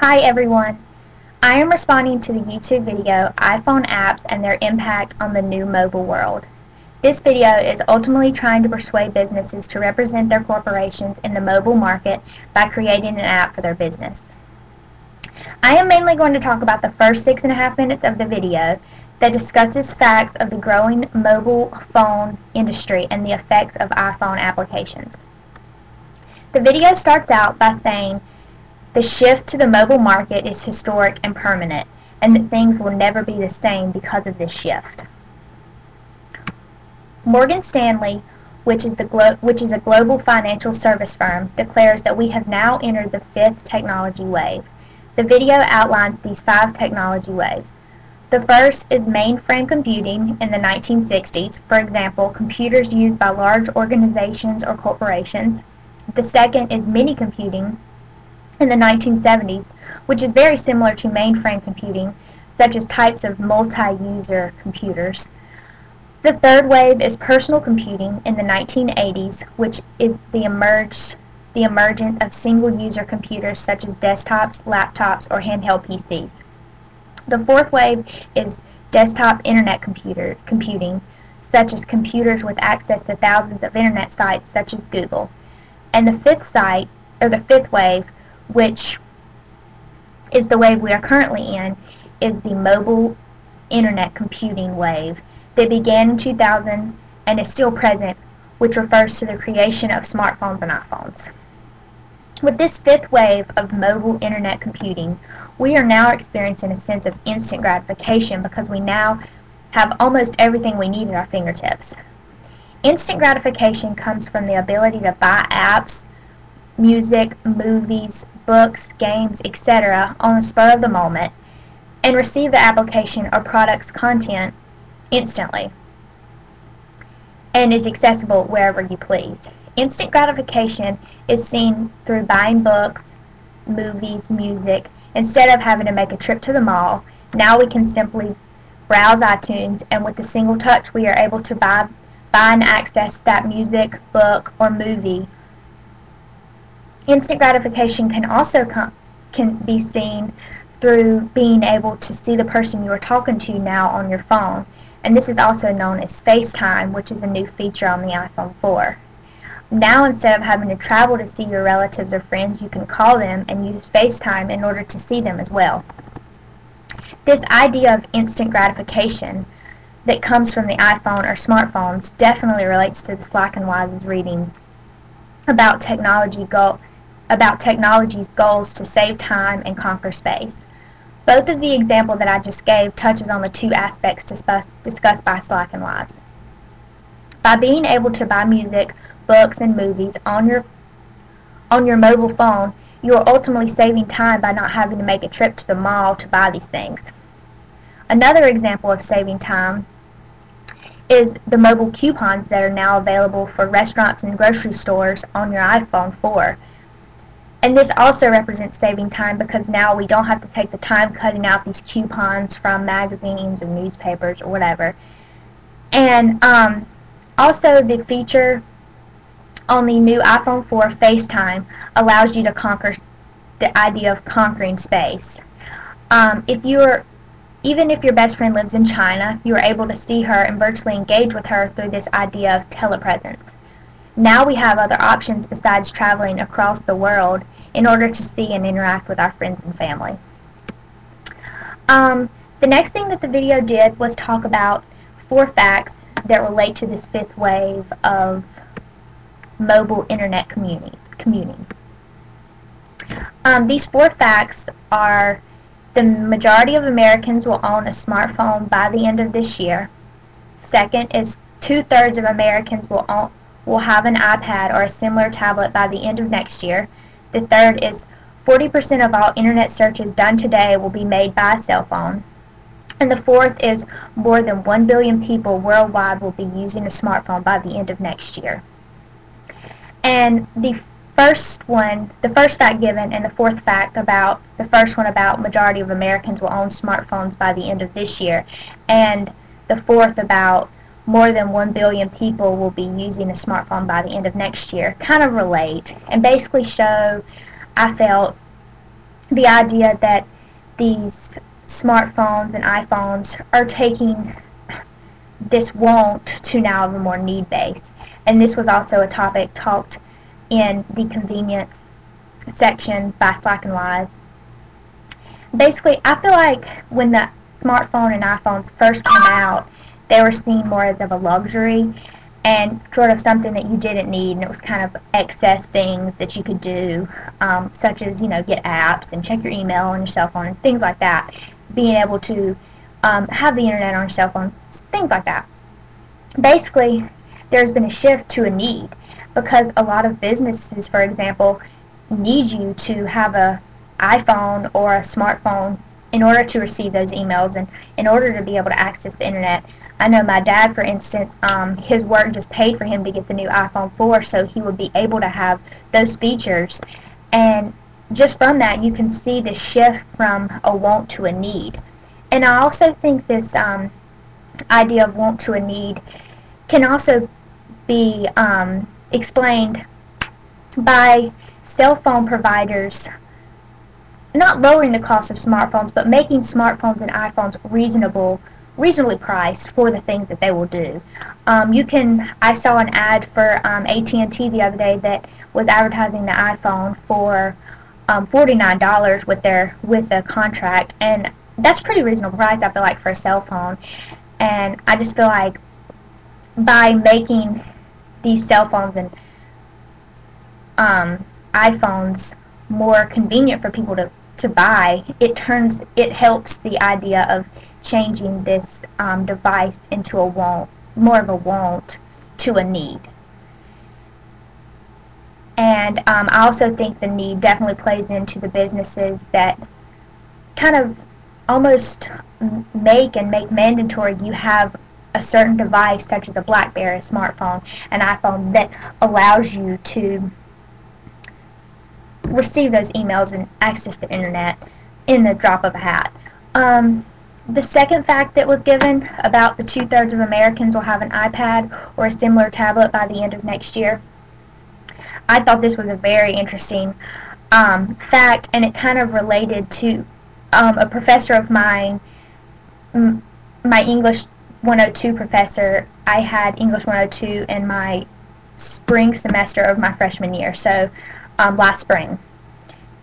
Hi everyone. I am responding to the YouTube video iPhone apps and their impact on the new mobile world. This video is ultimately trying to persuade businesses to represent their corporations in the mobile market by creating an app for their business. I am mainly going to talk about the first 6.5 minutes of the video that discusses facts of the growing mobile phone industry and the effects of iPhone applications. The video starts out by saying the shift to the mobile market is historic and permanent, and that things will never be the same because of this shift. Morgan Stanley, which is a global financial service firm, declares that we have now entered the fifth technology wave. The video outlines these 5 technology waves. The first is mainframe computing in the 1960s, for example, computers used by large organizations or corporations. The second is mini computing in the 1970s, which is very similar to mainframe computing, such as types of multi-user computers. The third wave is personal computing in the 1980s, which is the emergence of single-user computers such as desktops, laptops, or handheld PCs. The fourth wave is desktop internet computing, such as computers with access to thousands of internet sites such as Google. And the fifth wave, which is the wave we are currently in, is the mobile internet computing wave that began in 2000 and is still present, which refers to the creation of smartphones and iPhones. With this fifth wave of mobile internet computing, we are now experiencing a sense of instant gratification because we now have almost everything we need at our fingertips. Instant gratification comes from the ability to buy apps, music, movies, books, games, etc. on the spur of the moment and receive the application or product's content instantly and is accessible wherever you please. Instant gratification is seen through buying books, movies, music. Instead of having to make a trip to the mall, now we can simply browse iTunes, and with a single touch we are able to buy and access that music, book, or movie. Instant gratification can also can be seen through being able to see the person you are talking to now on your phone, and this is also known as FaceTime, which is a new feature on the iPhone 4. Now, instead of having to travel to see your relatives or friends, you can call them and use FaceTime in order to see them as well. This idea of instant gratification that comes from the iPhone or smartphones definitely relates to the Slack and Wise's readings about technology's goals to save time and conquer space. Both of the examples that I just gave touches on the 2 aspects discussed by Slack and Wise. By being able to buy music, books, and movies on your mobile phone, you are ultimately saving time by not having to make a trip to the mall to buy these things. Another example of saving time is the mobile coupons that are now available for restaurants and grocery stores on your iPhone 4. And this also represents saving time because now we don't have to take the time cutting out these coupons from magazines or newspapers or whatever. And also the feature on the new iPhone 4, FaceTime, allows you to conquer the idea of conquering space. Even if your best friend lives in China, you are able to see her and virtually engage with her through this idea of telepresence. Now we have other options besides traveling across the world in order to see and interact with our friends and family. The next thing that the video did was talk about 4 facts that relate to this fifth wave of mobile internet commuting. These 4 facts are: the majority of Americans will own a smartphone by the end of this year. Second is 2/3 of Americans will have an iPad or a similar tablet by the end of next year. The third is 40% of all internet searches done today will be made by a cell phone. And the fourth is more than 1 billion people worldwide will be using a smartphone by the end of next year. And the first fact given, and the fourth fact about the first one about majority of Americans will own smartphones by the end of this year, and the fourth about more than 1 billion people will be using a smartphone by the end of next year, kind of relate and basically show, I felt, the idea that these smartphones and iPhones are taking this want to now a more need base. And this was also a topic talked in the convenience section by Slack and Wise. Basically, I feel like when the smartphone and iPhones first came out, they were seen more as of a luxury and sort of something that you didn't need, and it was kind of excess things that you could do, such as, get apps and check your email on your cell phone and things like that. Being able to have the internet on your cell phone, things like that. Basically, there's been a shift to a need, because a lot of businesses, for example, need you to have a iPhone or a smartphone in order to receive those emails and in order to be able to access the internet. I know my dad, for instance, his work just paid for him to get the new iPhone 4 so he would be able to have those features. And just from that, you can see the shift from a want to a need. And I also think this idea of want to a need can also be explained by cell phone providers not lowering the cost of smartphones, but making smartphones and iPhones reasonably priced for the things that they will do. I saw an ad for AT&T the other day that was advertising the iPhone for $49 with the contract, and that's pretty reasonable price, I feel like, for a cell phone. And I just feel like by making these cell phones and iPhones more convenient for people to buy, it helps the idea of changing this device into a want, more of a want to a need. And I also think the need definitely plays into the businesses that kind of almost make mandatory you have a certain device, such as a BlackBerry, a smartphone, an iPhone, that allows you to receive those emails and access the internet in the drop of a hat. The second fact that was given about the 2/3 of Americans will have an iPad or a similar tablet by the end of next year, I thought this was a very interesting fact, and it kind of related to a professor of mine, my English 102 professor. I had English 102 in my spring semester of my freshman year, so last spring.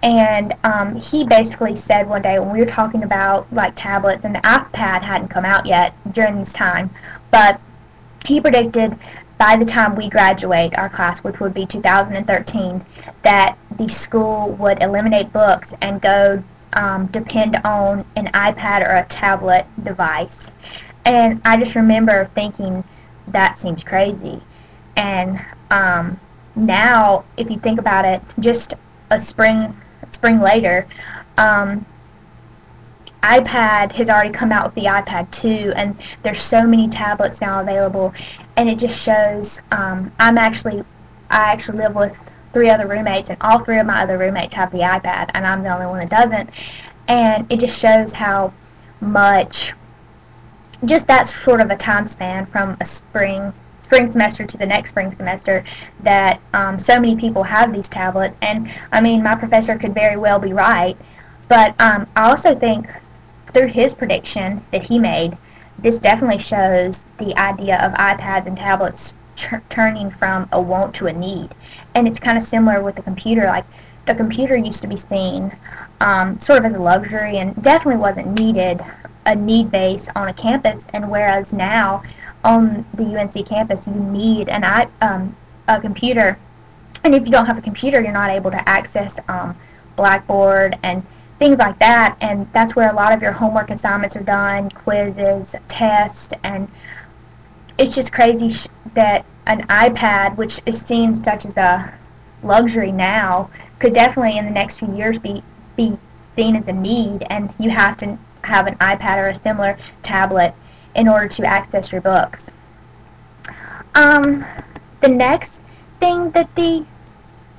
And he basically said one day, when we were talking about like tablets, and the iPad hadn't come out yet during this time, but he predicted by the time we graduate our class, which would be 2013, that the school would eliminate books and go depend on an iPad or a tablet device. And I just remember thinking, that seems crazy. And now, if you think about it, just a spring later, iPad has already come out with the iPad 2, and there's so many tablets now available, and it just shows. I actually live with 3 other roommates, and all 3 of my other roommates have the iPad, and I'm the only one that doesn't. And it just shows how much, just that sort of a time span from a spring semester to the next spring semester, that so many people have these tablets. And I mean, my professor could very well be right, but I also think through his prediction that he made, this definitely shows the idea of iPads and tablets turning from a want to a need. And it's kind of similar with the computer. Like, the computer used to be seen sort of as a luxury and definitely wasn't a need base on a campus, and whereas now on the UNC campus you need a computer, and if you don't have a computer you're not able to access Blackboard and things like that, and that's where a lot of your homework assignments are done, quizzes, tests. And it's just crazy that an iPad, which is seen such as a luxury now, could definitely in the next few years be seen as a need, and you have to have an iPad or a similar tablet in order to access your books. The next thing that the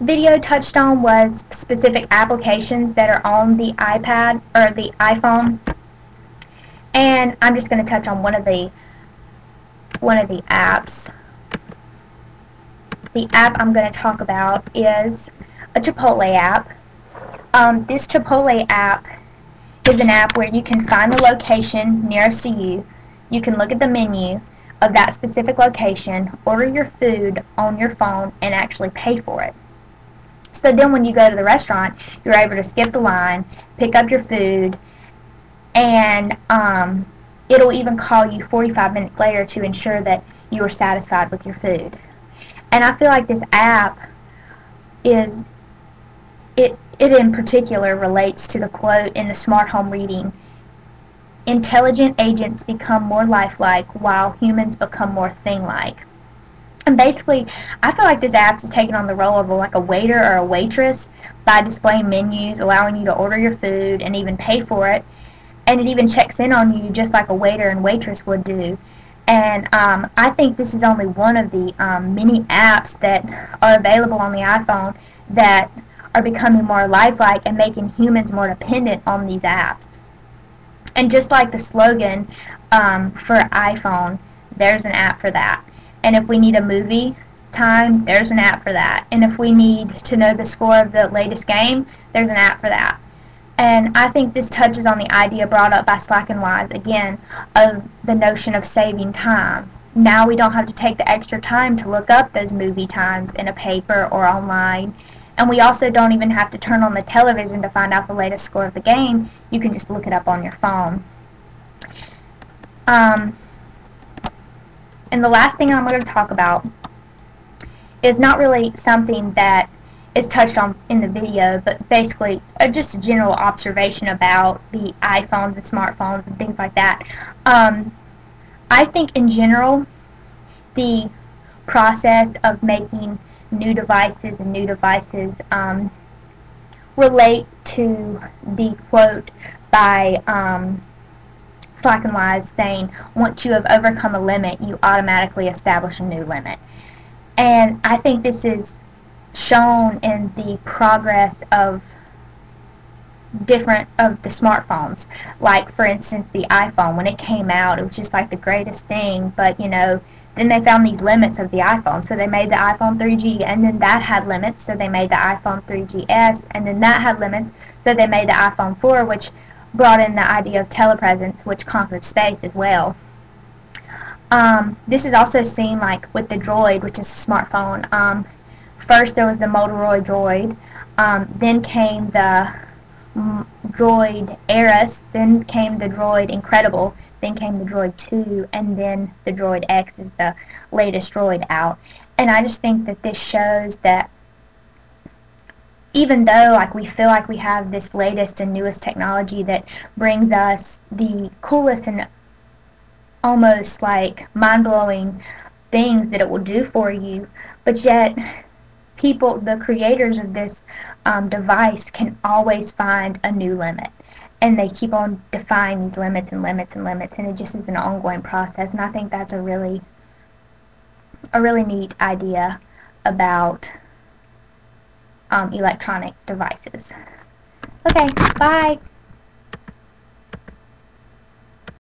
video touched on was specific applications that are on the iPad or the iPhone, and I'm just going to touch on one of the apps. The app I'm going to talk about is a Chipotle app, This Chipotle app is an app where you can find the location nearest to you. You can look at the menu of that specific location, order your food on your phone, and actually pay for it. So then when you go to the restaurant, you're able to skip the line, pick up your food, and it'll even call you 45 minutes later to ensure that you are satisfied with your food. And I feel like this app is, it in particular relates to the quote in the Smart Home reading, "Intelligent agents become more lifelike while humans become more thing-like." And basically, I feel like this app is taking on the role of like a waiter or a waitress by displaying menus, allowing you to order your food and even pay for it. And it even checks in on you just like a waiter and waitress would do. And I think this is only one of the many apps that are available on the iPhone that are becoming more lifelike and making humans more dependent on these apps. And just like the slogan for iPhone, there's an app for that. And if we need a movie time, there's an app for that. And if we need to know the score of the latest game, there's an app for that. And I think this touches on the idea brought up by Slack and Wise, again, of the notion of saving time. Now we don't have to take the extra time to look up those movie times in a paper or online. And we also don't even have to turn on the television to find out the latest score of the game. You can just look it up on your phone. And the last thing I'm going to talk about is not really something that is touched on in the video, but basically just a general observation about the iPhones and smartphones and things like that. I think in general, the process of making new devices relate to the quote by Slack and Wise saying, "Once you have overcome a limit, you automatically establish a new limit." And I think this is shown in the progress of the smartphones. Like, for instance, the iPhone. When it came out, it was just like the greatest thing, but then they found these limits of the iPhone, so they made the iPhone 3G, and then that had limits, so they made the iPhone 3GS, and then that had limits, so they made the iPhone 4, which brought in the idea of telepresence, which conquered space as well. This is also seen like with the Droid, which is a smartphone. First there was the Motorola Droid, then came the Droid Ares, then came the Droid Incredible, then came the Droid 2, and then the Droid X is the latest Droid out. And I just think that this shows that even though we feel like we have this latest and newest technology that brings us the coolest and almost mind-blowing things that it will do for you, but yet people, the creators of this device, can always find a new limit, and they keep on defying these limits and limits and limits, and it just is an ongoing process. And I think that's a really neat idea about electronic devices. Okay, bye.